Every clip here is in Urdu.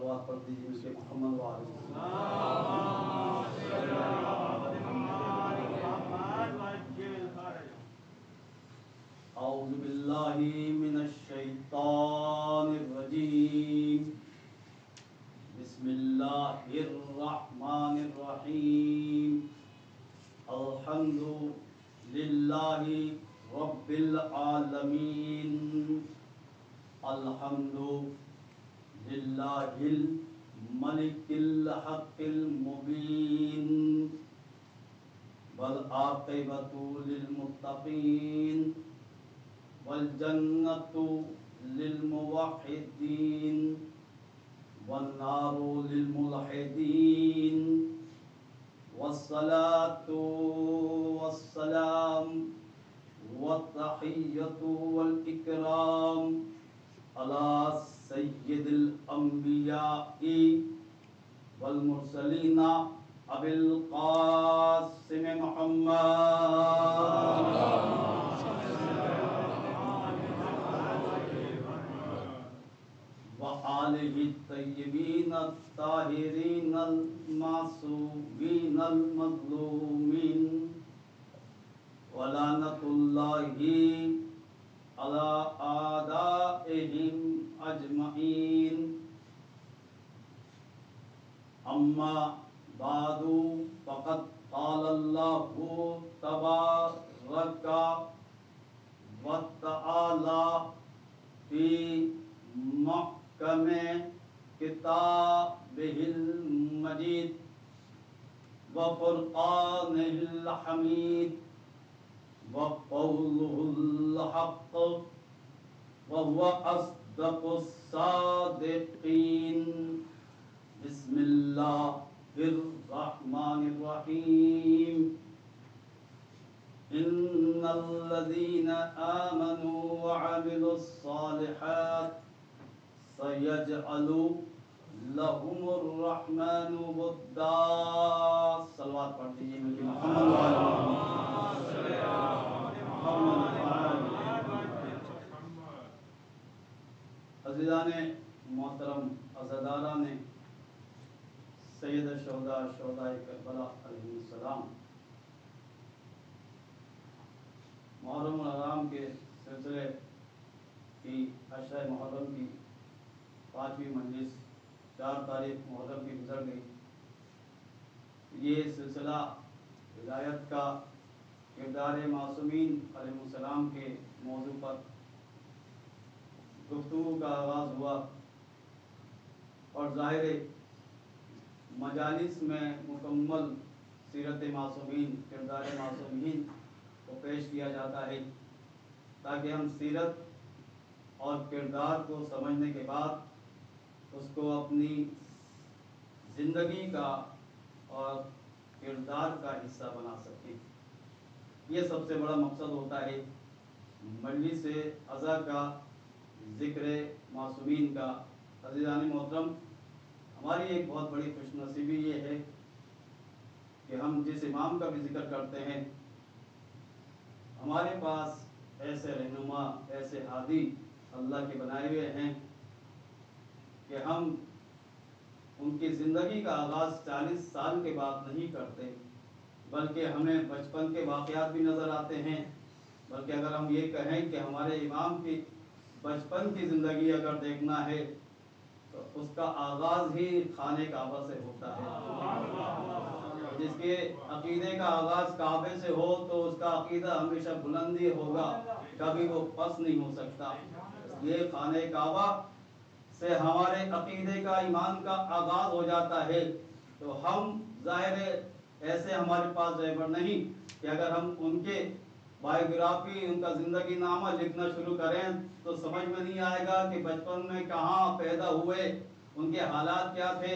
صلوات پڑھ دیجیے اس کے محمد وعلیہ اعوذ باللہ من الشیطان الرجیم بسم اللہ الرحمن الرحیم الحمد للہ رب العالمین الحمد للہ الملک الحق المبین والعاقبۃ للمتقین والجنۃ للموحدین والنار للملحدین والصلاة والسلام والتحیۃ والإکرام علی سید الانبیاء والمرسلین ابی القاسم محمد وآلہ الطیبین الطاہرین المعصومین المظلومین ولعنۃ اللہ علی اعدائہم اجمعین اما بعد فقد قال اللہ تبارک وتعالی فی محکم کتابہ المجید وفرقانہ الحمید وقولہ الحق وهو اصدق الصادقین بسم اللہ الرحمن الرحیم ان الذین آمنوا وعملوا الصالحات سیجعل لهم الرحمن ودا صلوات پڑھ دیجیے محمد عزیزان محترم عزاداران سید الشہداء شہداء کربلا علیہ السلام، محرم الحرام کے سلسلے کی عشرہ محرم کی 5ویں مجلس 4 تاریخ محرم کی گزر گئی۔ یہ سلسلہ ہدایت کا کردار معصومین علیہ السلام کے موضوع پر گفتگو کا آغاز ہوا، اور ظاہر مجالس میں مکمل سیرت معصومین، کردار معصومین کو پیش کیا جاتا ہے تاکہ ہم سیرت اور کردار کو سمجھنے کے بعد اس کو اپنی زندگی کا اور کردار کا حصہ بنا سکیں۔ یہ سب سے بڑا مقصد ہوتا ہے مجلس عزا کا، ذکر معصومین کا۔ عزیزان محترم، ہماری ایک بہت بڑی خوش نصیبی یہ ہے کہ ہم جس امام کا بھی ذکر کرتے ہیں، ہمارے پاس ایسے رہنما، ایسے ہادی اللہ کے بنائے ہوئے ہیں کہ ہم ان کی زندگی کا آغاز 40 سال کے بعد نہیں کرتے، بلکہ ہمیں بچپن کے واقعات بھی نظر آتے ہیں۔ بلکہ اگر ہم یہ کہیں کہ ہمارے امام کی بچپن کی زندگی اگر دیکھنا ہے تو اس کا آغاز ہی خانے کعبہ سے ہوتا ہے۔ جس کے عقیدے کا آغاز کعبے سے ہو تو اس کا عقیدہ ہمیشہ بلندی ہوگا، کبھی وہ پس نہیں ہو سکتا۔ یہ خانہ کعبہ سے ہمارے عقیدے کا، ایمان کا آغاز ہو جاتا ہے۔ تو ہم ظاہر ایسے ہمارے پاس رہبر نہیں کہ اگر ہم ان کے بایوگرافی، ان کا زندگی نامہ لکھنا شروع کریں تو سمجھ میں نہیں آئے گا کہ بچپن میں کہاں پیدا ہوئے، ان کے حالات کیا تھے،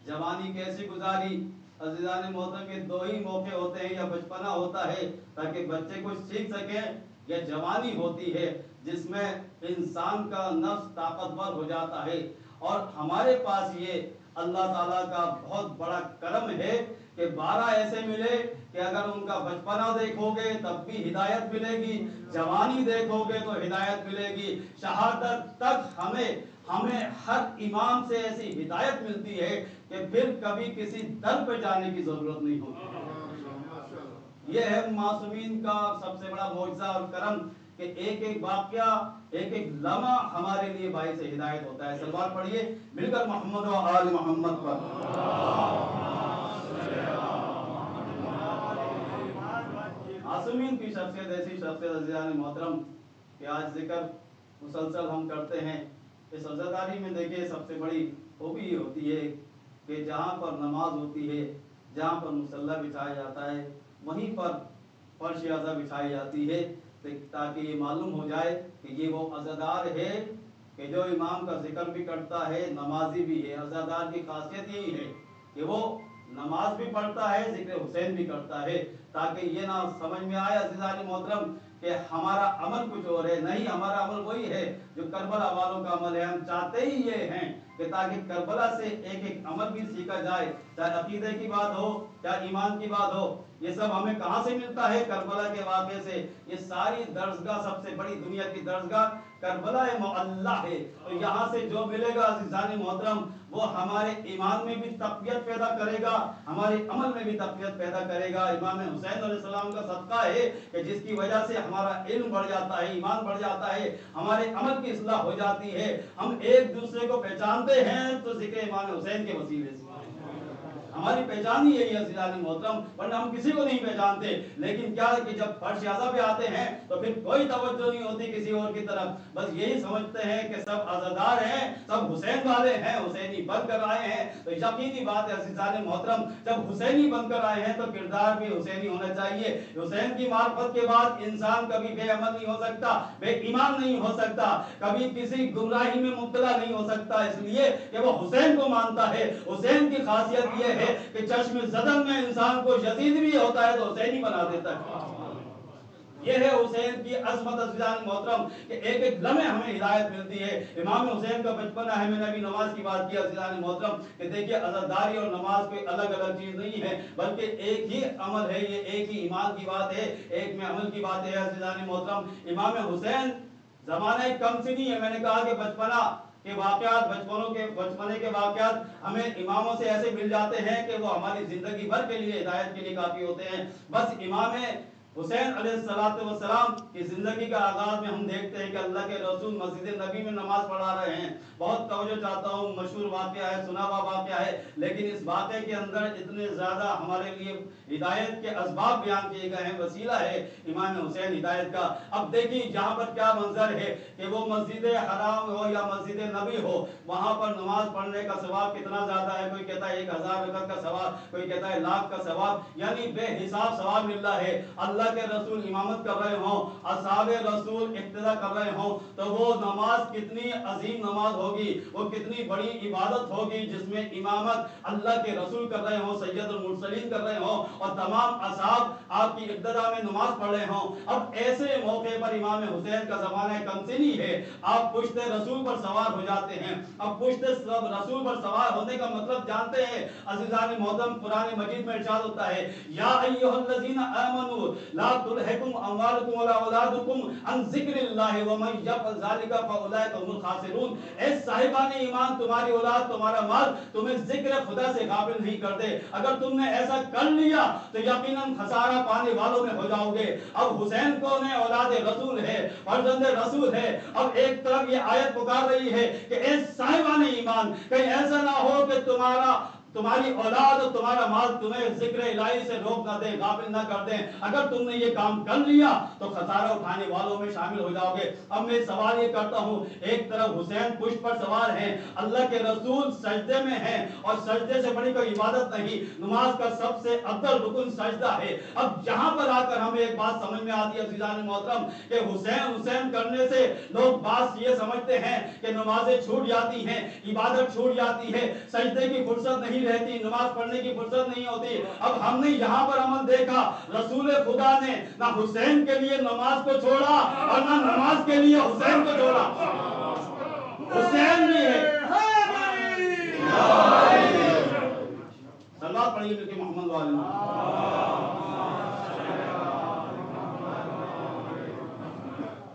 جوانی کیسی گزاری۔ عزیزان محترم، یہ 2 ہی موقع ہوتے ہیں، یا بچپنا ہوتا ہے تاکہ بچے کچھ سیکھ سکیں، یا جوانی ہوتی ہے جس میں انسان کا نفس طاقتور ہو جاتا ہے۔ اور ہمارے پاس یہ اللہ تعالیٰ کا بہت بڑا کرم ہے کہ 12 ایسے ملے کہ اگر ان کا بچپنا دیکھو گے تب بھی ہدایت ملے گی، جوانی دیکھو گے تو ہدایت ملے گی، شہادت تک ہمیں ہمیں ہر امام سے ایسی ہدایت ملتی ہے کہ پھر کبھی کسی در پہ جانے کی ضرورت نہیں ہوتی. یہ ہے معصومین کا سب سے بڑا معجزہ اور کرم کہ ایک ایک واقعہ ایک ایک لمحہ ہمارے لیے باعث ہدایت ہوتا ہے. صلوات پڑھیے مل کر محمد و آل محمد پر. معصومین کی شخصیت ایسی شخصیت عزیزان محترم کہ آج ذکر مسلسل ہم کرتے ہیں. اس عزاداری میں دیکھیے سب سے بڑی خوبی یہ ہوتی ہے کہ جہاں پر نماز ہوتی ہے، جہاں پر مصلی بچھایا جاتا ہے، وہیں پر فرش عزا بچھائی جاتی ہے تاکہ یہ معلوم ہو جائے کہ یہ وہ عزادار ہے کہ جو امام کا ذکر بھی کرتا ہے، نمازی بھی ہے. عزادار کی خاصیت یہی ہے کہ وہ نماز بھی پڑھتا ہے، ذکر حسین بھی کرتا ہے، تاکہ یہ نہ سمجھ میں آئے عزیزان محترم کہ ہمارا عمل کچھ اور ہے. نہیں، ہمارا عمل وہی ہے جو کربلا والوں کا عمل ہے. ہم چاہتے ہی یہ ہیں کہ تاکہ کربلا سے ایک ایک عمل بھی سیکھا جائے، چاہے عقیدے کی بات ہو، چاہے ایمان کی بات ہو. یہ سب ہمیں کہاں سے ملتا ہے؟ کربلا کے واقعے سے. یہ ساری درسگاہ، سب سے بڑی دنیا کی درسگاہ کربلا معلیٰ ہے. تو یہاں سے جو ملے گا عزیزان محترم وہ ہمارے ایمان میں بھی تقویت پیدا کرے گا، ہمارے عمل میں بھی تقویت پیدا کرے گا. امام حسین علیہ السلام کا صدقہ ہے کہ جس کی وجہ سے ہمارا علم بڑھ جاتا ہے، ایمان بڑھ جاتا ہے، ہمارے عمل کی اصلاح ہو جاتی ہے. ہم ایک دوسرے کو پہچانتے ہیں تو ذکر امام حسین کے وسیلے سے. ہماری پہچان ہی یہی ہے عزیزان محترم، ورنہ ہم کسی کو نہیں پہچانتے. لیکن کیا ہے کہ جب فرش عزا پہ آتے ہیں تو پھر کوئی توجہ نہیں ہوتی کسی اور کی طرف. بس یہی سمجھتے ہیں کہ سب عزادار ہیں، سب حسین والے ہیں، حسینی بن کر آئے ہیں. تو یقینی بات ہے عزیزان محترم جب حسینی بن کر آئے ہیں تو کردار بھی حسینی ہونا چاہیے. حسین کی معرفت کے بعد انسان کبھی بے عمل نہیں ہو سکتا، بے ایمان نہیں ہو سکتا، کبھی کسی گمراہی میں مبتلا نہیں ہو سکتا، اس لیے کہ وہ حسین کو مانتا ہے. حسین کی خاصیت یہ ہے کہ چشم زدن میں انسان کو یزید بھی ہوتا ہے تو حسینی بنا دیتا ہے. یہ ہے حسین کی عظمت عزیزان محترم کہ ایک ایک لمحے ہمیں ہدایت ملتی ہے. امام حسین کا بچپنا ہے. میں نے ابھی نماز کی بات کی عزیزان محترم کہ دیکھیے عزاداری اور نماز کوئی الگ الگ چیز نہیں ہے بلکہ ایک ہی عمل ہے. یہ ایک ہی ایمان کی بات ہے، ایک میں عمل کی بات ہے عزیزان محترم. امام حسین زمانہ کم سے نہیں ہے. میں نے کہا کہ بچپنا کے واقعات، بچپنے کے واقعات ہمیں اماموں سے ایسے مل جاتے ہیں کہ وہ ہماری زندگی بھر کے لیے ہدایت کے لیے کافی ہوتے ہیں. بس امام حسین علیہ السلام کی زندگی کا آغاز میں ہم دیکھتے ہیں کہ اللہ کے رسول مسجد نبی میں نماز پڑھا رہے ہیں. بہت توجہ چاہتا ہوں، مشہور واقعہ ہے، سنا ہوا واقعہ ہے، لیکن اس واقعے کے اندر اتنے زیادہ ہمارے لیے ہدایت کے اسباب بیان کیے گئے ہیں. وسیلہ ہے امام حسین ہدایت کا. اب دیکھیے جہاں پر کیا منظر ہے کہ وہ مسجد حرام ہو یا مسجد نبی ہو، وہاں پر نماز پڑھنے کا ثواب کتنا زیادہ ہے. کوئی کہتا ہے 1000 رکعت کا ثواب، کوئی کہتا ہے لاکھ کا ثواب، یعنی بے حساب ثواب مل رہا ہے. اللہ کے رسول امامت کر رہے ہوں، اصحاب رسول اقتداء کر رہے ہوں تو وہ نماز کتنی عظیم نماز ہوگی، وہ کتنی بڑی عبادت ہوگی جس میں امامت اللہ کے رسول کر رہے ہوں، سید المرسلین کر رہے ہوں اور تمام اصحاب آپ کی اقتداء میں نماز پڑھ رہے ہوں. اب ایسے موقع پر امام حسین کا زمانہ کمسنی ہے، آپ پشت رسول پر سوار ہو جاتے ہیں. اب پشت رسول پر سوار ہونے کا مطلب جانتے ہیں عزیزان محترم. قرآن مجید میں ارشاد ہوتا ہے یا ایھا الذین آمنوا لا تلہکم اموالکم ولا اولادکم عن ذکر اللہ ومن یفعل ذلک فاولئک هم الخاسرون. اے صاحبان ایمان، تمہاری اولاد، تمہارا مال تمہیں ذکر خدا سے غافل نہیں کر دے. اگر تم نے ایسا کر لیا تو یقیناً خسارہ پانے والوں میں ہو جاؤ گے. اب حسین کون ہے؟ اولاد رسول ہے، فرزند رسول ہے. اب ایک طرف یہ آیت پکار رہی ہے کہ اے صاحبان ایمان، کہیں ایسا نہ ہو کہ تمہاری اولاد اور تمہارا مال تمہیں ذکر الہی سے روک نہ دے، غافل نہ کر دیں. اگر تم نے یہ کام کر لیا تو خسارہ اٹھانے والوں میں شامل ہو جاؤ گے. اب میں سوال یہ کرتا ہوں، ایک طرف حسین پشت پر سوار ہیں، اللہ کے رسول سجدے میں ہیں اور سجدے سے بڑی کوئی عبادت نہیں، نماز کا سب سے افضل رکن سجدہ ہے. اب یہاں پر آ کر ہمیں ایک بات سمجھ میں آتی ہے عزیزان محترم کہ حسین کرنے سے لوگ بات یہ سمجھتے ہیں کہ نمازیں چھوٹ جاتی ہیں، عبادت چھوٹ جاتی ہے، سجدے کی فرصت نہیں رہتی، نماز پڑھنے کی فرصت نہیں ہوتی. اب ہم نے یہاں پر عمل دیکھا، رسول خدا نے نہ حسین کے لیے نماز کو چھوڑا اور نہ نماز کے لیے حسین کو چھوڑا. حسین بھی ہے. صلوات پڑھیے مل کے محمد والے.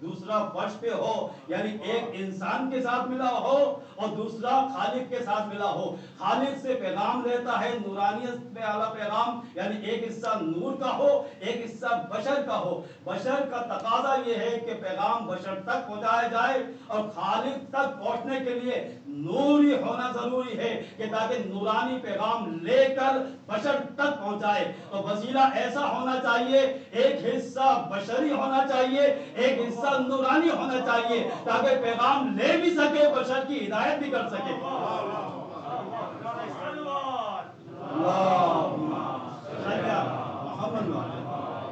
دوسرا فرش پہ ہو، یعنی ایک انسان کے ساتھ ملا ہو اور دوسرا خالق کے ساتھ ملا ہو. خالق سے پیغام لیتا ہے نورانیت پہ اعلیٰ پیغام، یعنی ایک حصہ نور کا ہو ایک حصہ بشر کا ہو. بشر کا تقاضا یہ ہے کہ پیغام بشر تک پہنچایا جائے اور خالق تک پہنچنے کے لیے نور ہی ہونا ضروری ہے کہ تاکہ نورانی پیغام لے کر بشر تک پہنچائے. تو وسیلہ ایسا ہونا چاہیے، ایک حصہ بشری ہونا چاہیے ایک حصہ نورانی ہونا چاہیے تاکہ پیغام لے بھی سکے بشر کی ہدایت بھی کر سکے.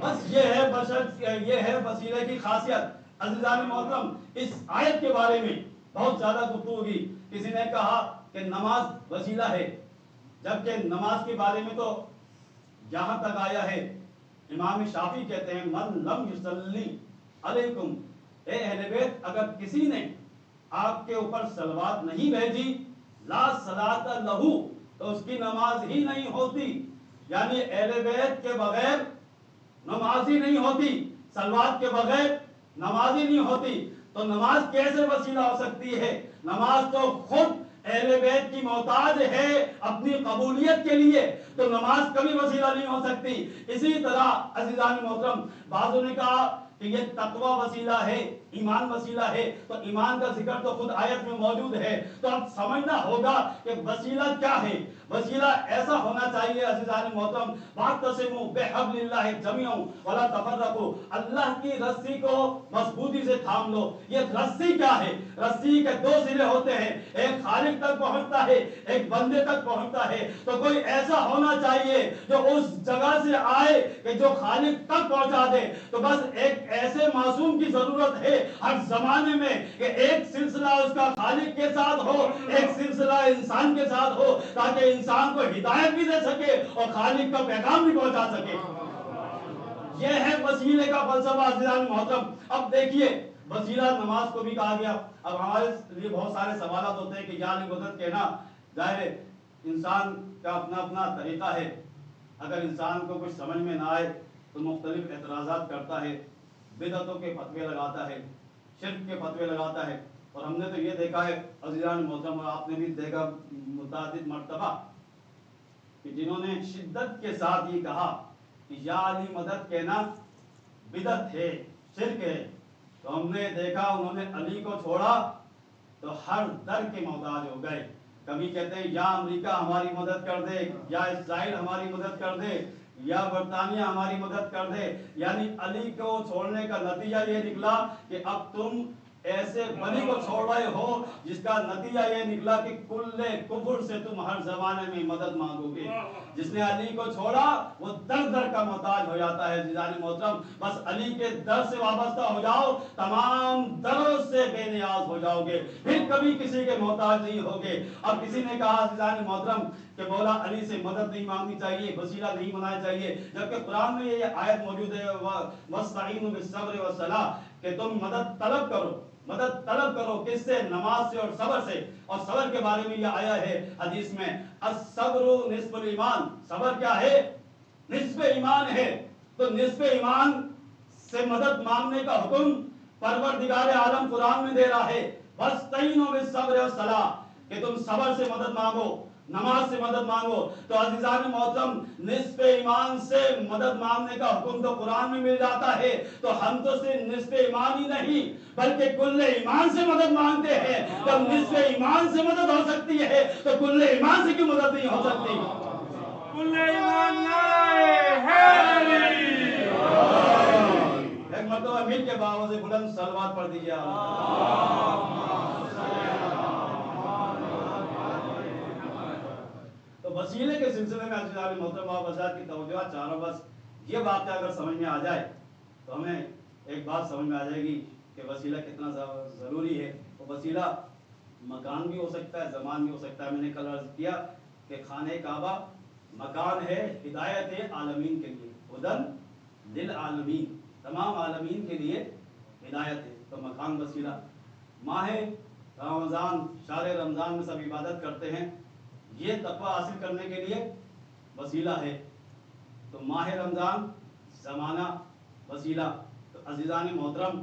بس یہ ہے وسیلے کی خاصیت. عزیزان محترم، اس آیت کے بارے میں بہت زیادہ گفتگو ہوئی. کسی نے کہا کہ نماز وسیلہ ہے، جبکہ نماز کے بارے میں تو یہاں تک آیا ہے. امام شافعی کہتے ہیں من لم یصلی علیکم، اے اہل بیت اگر کسی نے آپ کے اوپر صلوات نہیں بھیجی لا صلاۃ لہو، تو اس کی نماز ہی نہیں ہوتی. یعنی اہل بیت کے بغیر نماز ہی نہیں ہوتی، صلوات کے بغیر نماز ہی نہیں ہوتی. تو نماز کیسے وسیلہ ہو سکتی ہے؟ نماز تو خود اہل بیت کی محتاج ہے اپنی قبولیت کے لیے، تو نماز کبھی وسیلہ نہیں ہو سکتی. اسی طرح عزیزان محترم، بعضوں نے کہا کہ یہ تقوی وسیلہ ہے، ایمان وسیلہ ہے، تو ایمان کا ذکر تو خود آیت میں موجود ہے. تو اب سمجھنا ہوگا کہ وسیلہ کیا ہے. وسیلہ ایسا ہونا چاہیے عزیزان محترم، واعتصموا بحبل اللہ جميعا ولا تفرقوا، اللہ کی رسی کو مضبوطی سے تھام لو. یہ رسی کیا ہے؟ رسی کے دو سرے ہوتے ہیں، ایک خالق تک پہنچتا ہے ایک بندے تک پہنچتا ہے. تو کوئی ایسا ہونا چاہیے جو اس جگہ سے آئے کہ جو خالق تک پہنچا دے. تو بس ایک ایسے معصوم کی ضرورت ہے ہر زمانے میں کہ ایک سلسلہ اس کا خالق کے ساتھ ہو ایک سلسلہ انسان کے ساتھ ہو، تاکہ انسان کو ہدایت بھی دے سکے اور خالق کا پیغام بھی پہنچا سکے. یہ ہے وسیلے کا فلسفہ عزیزان محترم. اب دیکھیے وسیلہ نماز کو بھی کہا گیا. اب ہمارے لیے بہت سارے سوالات ہوتے ہیں کہ یا علی مدد کہنا، ظاہر ہے انسان کا اپنا اپنا طریقہ ہے. اگر انسان کو کچھ سمجھ میں نہ آئے تو مختلف اعتراضات کرتا ہے، بدعتوں کے فتوے لگاتا ہے، شرک کے فتوے لگاتا ہے. اور ہم نے تو یہ دیکھا ہے عزیزان محترم، اور آپ نے بھی دیکھا متعدد مرتبہ کہ جنہوں نے شدت کے ساتھ یہ کہا کہ یا علی مدد کہنا بدعت ہے، شرک ہے، تو ہم نے دیکھا انہوں نے علی کو چھوڑا تو ہر در کے محتاج ہو گئے. کبھی کہتے ہیں یا امریکہ ہماری مدد کر دے، یا اسرائیل ہماری مدد کر دے، یا برطانیہ ہماری مدد کر دے. یعنی علی کو چھوڑنے کا نتیجہ یہ نکلا کہ اب تم ایسے ولی کو چھوڑ رہے ہو جس کا نتیجہ یہ نکلا کہ کل کفر سے تم ہر زمانے میں مدد مانگو گے. جس نے علی کو چھوڑا وہ در در کا محتاج ہو جاتا ہے. عزیزان محترم، بس علی کے در سے وابستہ ہو جاؤ، تمام دروں سے بے نیاز ہو جاؤ گے، پھر کبھی کسی کے محتاج نہیں ہوگے. اب کسی نے کہا عزیزان محترم کہ مولا علی سے مدد نہیں مانگنی چاہیے، وسیلہ نہیں بنانا چاہیے، جبکہ قرآن میں یہ آیت موجود ہے وَاسْتَعِینُوا بِالصَّبْرِ وَالصَّلَاةِ کہ تم مدد طلب کرو. مدد طلب کرو کس سے؟ نماز سے اور صبر سے. اور صبر کے بارے میں یہ آیا ہے حدیث میں الصبر نصف الایمان، صبر کیا ہے؟ نصف ایمان ہے. تو نصف ایمان سے مدد مانگنے کا حکم پروردگار عالم قرآن میں دے رہا ہے. وَاسْتَعِینُوا بِالصَّبْرِ وَالصَّلَاةِ کہ تم صبر سے مدد مانگو، نماز سے مدد مانگو. تو عزیزان محترم، نصف ایمان سے مدد مانگنے کا حکم تو قرآن میں مل جاتا ہے. تو ہم تو صرف نصف ایمان ہی نہیں بلکہ کل ایمان سے مدد مانگتے ہیں. جب نصف ایمان سے مدد ہو سکتی ہے تو کل ایمان سے کیوں مدد نہیں ہو سکتی؟ کل ایمان نعرہ حیدری. ایک مرتبہ مل کے باوز بلند صلوات پڑھ دیجیے. تو وسیلے کے سلسلے میں عزیزان محترم آپ حضرات کی توجہ چاہ رہا ہوں. بس یہ بات اگر سمجھ میں آ جائے تو ہمیں ایک بات سمجھ میں آ جائے گی کہ وسیلہ کتنا ضروری ہے. اور وسیلہ مکان بھی ہو سکتا ہے، زمان بھی ہو سکتا ہے. میں نے کل عرض کیا کہ خانہ کعبہ مکان ہے ہدایت عالمین کے لیے، ہدن للعالمین، تمام عالمین کے لیے ہدایت ہے. تو مکان وسیلہ. ماہ رمضان، شہر رمضان میں سب عبادت کرتے ہیں، یہ تقوی حاصل کرنے کے لیے وسیلہ ہے. تو ماہ رمضان زمانہ وسیلہ. تو عزیزان محترم،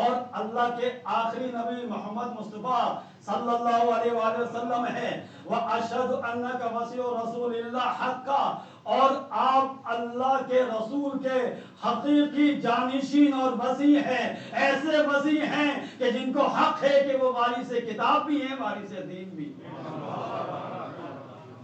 اور اللہ کے آخری نبی محمد مصطفیٰ صلی اللہ علیہ وآلہ وسلم ہے، وَأَشْهَدُ أَنَّكَ وَصِيُّ رَسُولِ اللَّهِ حَقًّا، اور آپ اللہ کے رسول کے حقیقی جانشین اور وصی ہیں، ایسے وصی ہیں کہ جن کو حق ہے کہ وہ وارث کتاب بھی ہیں، وارث دین بھی ہیں۔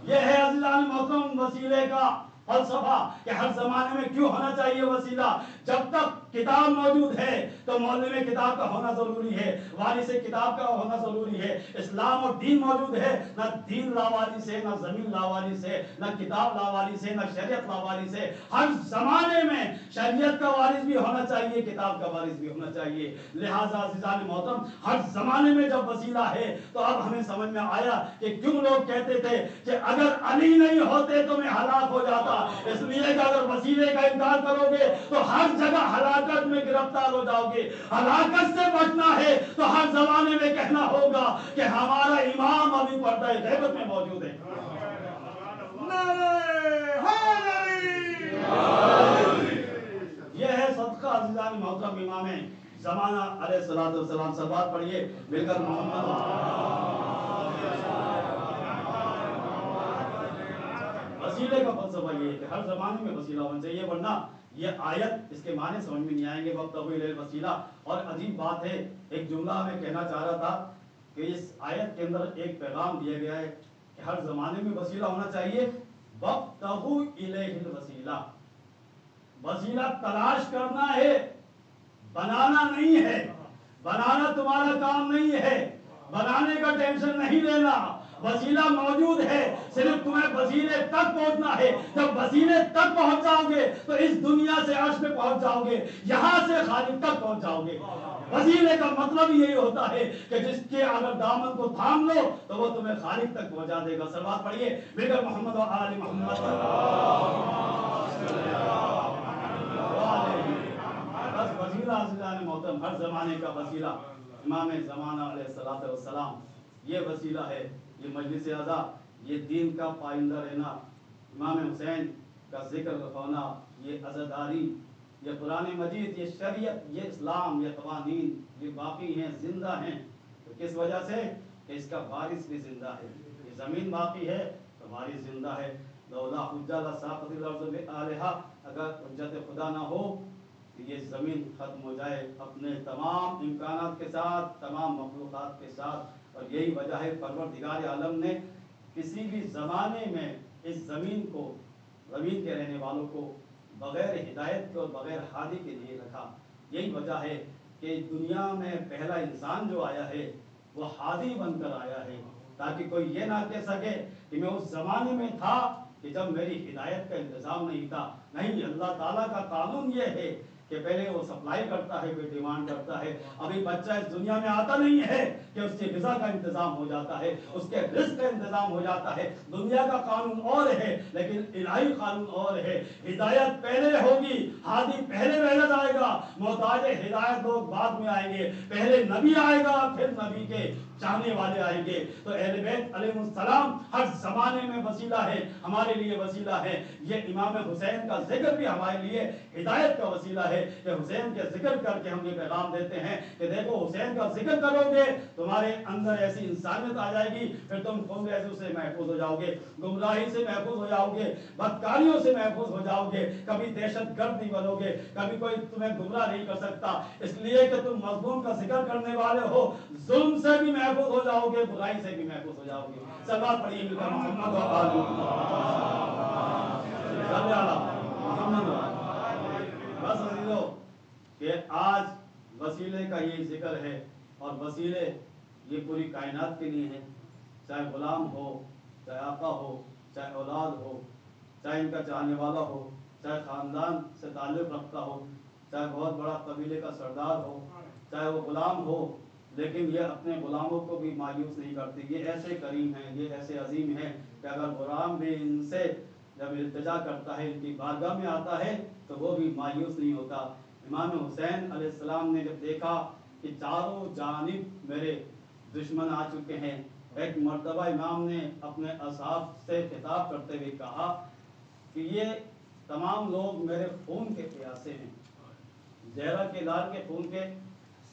یہ ہے عزیزان محترم وسیلے کا فلسفہ کہ ہر زمانے میں کیوں ہونا چاہیے وسیلہ۔ جب تک کتاب موجود ہے تو مولوی کتاب کا ہونا ضروری ہے، وارث کتاب کا ہونا ضروری ہے۔ اسلام اور دین موجود ہے، نہ دین لاوارث ہے، نہ زمین لاوارث ہے، نہ کتاب لاوارث ہے، نہ شریعت لاوارث ہے۔ ہر زمانے میں شریعت کا وارث بھی ہونا چاہیے، کتاب کا وارث بھی ہونا چاہیے۔ لہٰذا عزیزان محترم ہر زمانے میں جب وسیلہ ہے تو اب ہمیں سمجھ میں آیا کہ کیوں لوگ کہتے تھے کہ اگر علی نہیں ہوتے تو میں ہلاک ہو جاتا، اس لیے کہ اگر وسیلے کا انکار کرو گے تو ہر جگہ ہلاکت میں گرفتار ہو جاؤ گے۔ ہلاکت سے بچنا ہے تو ہر زمانے میں کہنا ہوگا کہ ہمارا امام ابھی پردہ غیبت میں موجود ہے۔ یہ ہے صدقہ عزیزان محترم امام زمانہ علیہ الصلوۃ والسلام۔ صلوات پڑھیے مل کر محمد۔ وسیلے کا فلسفہ یہ ہے کہ ہر زمانے میں وسیلہ ہونا چاہیے، ورنہ یہ آیت اس کے معنی سمجھ میں نہیں آئیں گے۔ وَابْتَغُوا إِلَيْهِ الْوَسِيلَةَ، اور عجیب بات ہے، ایک جملہ میں کہنا چاہ رہا تھا کہ اس آیت کے اندر ایک پیغام دیا گیا ہے کہ ہر زمانے میں وسیلہ ہونا چاہیے۔ وَابْتَغُوا إِلَيْهِ الْوَسِيلَةَ، وسیلہ تلاش کرنا ہے، بنانا نہیں ہے۔ بنانا تمہارا کام نہیں ہے، بنانے کا ٹینشن نہیں لینا۔ وسیلہ موجود ہے، صرف تمہیں وسیلے تک پہنچنا ہے۔ جب وسیلے تک پہنچ جاؤ گے تو اس دنیا سے عرش میں پہنچ جاؤ گے، یہاں سے خالق تک پہنچ جاؤ گے۔ وسیلے کا مطلب یہی ہوتا ہے کہ جس کے اگر دامن کو تھام لو تو وہ تمہیں خالق تک پہنچا دے گا۔ صلوات پڑھیے بغیر محمد و آل محمد۔ بس وسیلہ عزیزان محترم ہر زمانے کا وسیلہ امام زمانہ علیہ الصلوۃ والسلام، یہ وسیلہ ہے۔ یہ مجلس اعضا، یہ دین کا پائندہ رہنا، امام حسین کا ذکر ہونا، یہ عزاداری، یہ قرآن مجید، یہ شریعت، یہ اسلام، یہ قوانین، یہ باقی ہیں، زندہ ہیں۔ تو کس وجہ سے؟ کہ اس کا وارث بھی زندہ ہے۔ یہ زمین باقی ہے تو وارث زندہ ہے۔ لولا حجہ لساقط الارض بآلہا، اگر حجت خدا نہ ہو تو یہ زمین ختم ہو جائے اپنے تمام امکانات کے ساتھ، تمام مخلوقات کے ساتھ۔ اور یہی وجہ ہے پروردگار عالم نے کسی بھی زمانے میں اس زمین کو، زمین کے رہنے والوں کو بغیر ہدایت کے اور بغیر ہادی کے لیے رکھا۔ یہی وجہ ہے کہ دنیا میں پہلا انسان جو آیا ہے وہ ہادی بن کر آیا ہے، تاکہ کوئی یہ نہ کہہ سکے کہ میں اس زمانے میں تھا کہ جب میری ہدایت کا انتظام نہیں تھا۔ نہیں، اللہ تعالیٰ کا قانون یہ ہے کہ پہلے وہ سپلائی کرتا ہے، کوئی ڈیمانڈ کرتا ہے۔ ابھی بچہ اس دنیا میں آتا نہیں ہے کہ اس کی غذا کا انتظام ہو جاتا ہے، اس کے رزق کا انتظام ہو جاتا ہے۔ دنیا کا قانون اور ہے لیکن الہی قانون اور ہے۔ ہدایت پہلے ہوگی، ہادی پہلے رہ جائے گا، محتاج ہدایت لوگ بعد میں آئیں گے۔ پہلے نبی آئے گا، پھر نبی کے چاہنے والے آئیں گے۔ تو اہل بیت علیہ السلام ہر زمانے میں وسیلہ ہے، ہمارے لیے وسیلہ ہے۔ یہ امام حسین کا ذکر بھی ہمارے لیے ہدایت کا وسیلہ ہے کہ حسین کے ذکر کر کے ہم یہ پیغام دیتے ہیں کہ دیکھو حسین کا ذکر کرو گے تمہارے اندر ایسی انسانیت آ جائے گی، پھر تم خود ایسے سے محفوظ ہو جاؤ گے، گمراہی سے محفوظ ہو جاؤ گے، بدکاریوں سے محفوظ ہو جاؤ گے، کبھی دہشت گرد نہیں بنو گے، کبھی کوئی تمہیں گمراہ نہیں کر سکتا، اس لیے کہ تم مظلوم کا ذکر کرنے والے ہو، ظلم سے بھی محفوظ ہو جاؤ گے، برائی سے بھی محفوظ ہو جاؤ گے۔ صلوات پڑھیے مل کر محمد و آل محمد۔ بس عزیزو کہ آج وسیلے کا یہ ذکر ہے، اور وسیلے یہ پوری کائنات کے لیے ہیں، چاہے غلام ہو، چاہے آقا ہو، چاہے اولاد ہو، چاہے ان کا چاہنے والا ہو، چاہے خاندان سے تعلق رکھتا ہو، چاہے بہت بڑا قبیلے کا سردار ہو، چاہے وہ غلام ہو، لیکن یہ اپنے غلاموں کو بھی مایوس نہیں کرتے۔ یہ ایسے کریم ہیں، یہ ایسے عظیم ہیں کہ اگر غلام بھی ان سے جب التجا کرتا ہے، ان کی بارگاہ میں آتا ہے تو وہ بھی مایوس نہیں ہوتا۔ امام حسین علیہ السلام نے جب دیکھا کہ چاروں جانب میرے دشمن آ چکے ہیں، ایک مرتبہ امام نے اپنے اصحاب سے خطاب کرتے ہوئے کہا کہ یہ تمام لوگ میرے خون کے پیاسے ہیں، زہرا کے لال کے خون کے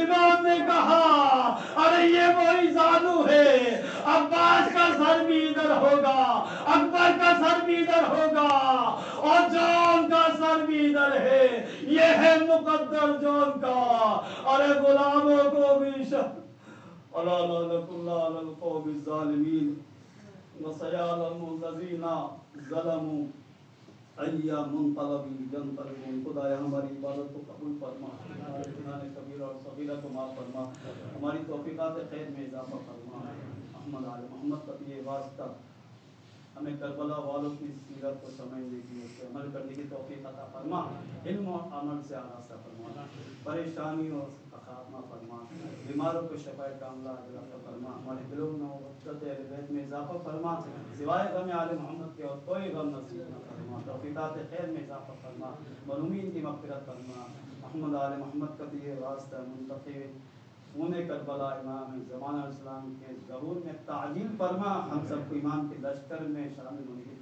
امام نے کہا ارے یہ وہی زانو ہے، عباس کا سر بھی ادھر ہوگا، اکبر کا سر بھی ادھر ہوگا، اور جون کا سر بھی ادھر ہے، یہ ہے مقدر جون کا۔ ارے غلاموں کو بھی الا لعنت اللہ علی القوم الظالمین وسيعلم الذین ظلموا ایا منقلب ینقلبون۔ خدایا ہماری عبادت کو قبول فرما، ہمارے گناہ کبیرہ اور صغیرہ کو معاف فرما، ہماری توفیقات خیر میں اضافہ فرما۔ محمد آل محمد کا یہ واسطہ ہمیں کربلا والوں کی سیرت کو سمجھنے کی، اس پہ عمل کرنے کی توفیق عطا فرما، علم و عمل سے آراستہ فرما، پریشانیوں کا خاتمہ فرما، بیماروں کو شفاء کاملہ عطا فرما، ہمارے دلوں میں محبت اہل بیت میں اضافہ فرما، سوائے غم آل محمد کے اور کوئی غم نصیب نہ فرما، توفیقات خیر میں اضافہ فرما، مرحومین کی مغفرت فرما۔ محمد آل محمد کا یہ واسطہ منتخب خون کربلا امام زمان الاسلام کے ظہور میں تعجیل فرما، ہم سب کو ایمان کے لشکر میں شامل ہونے کی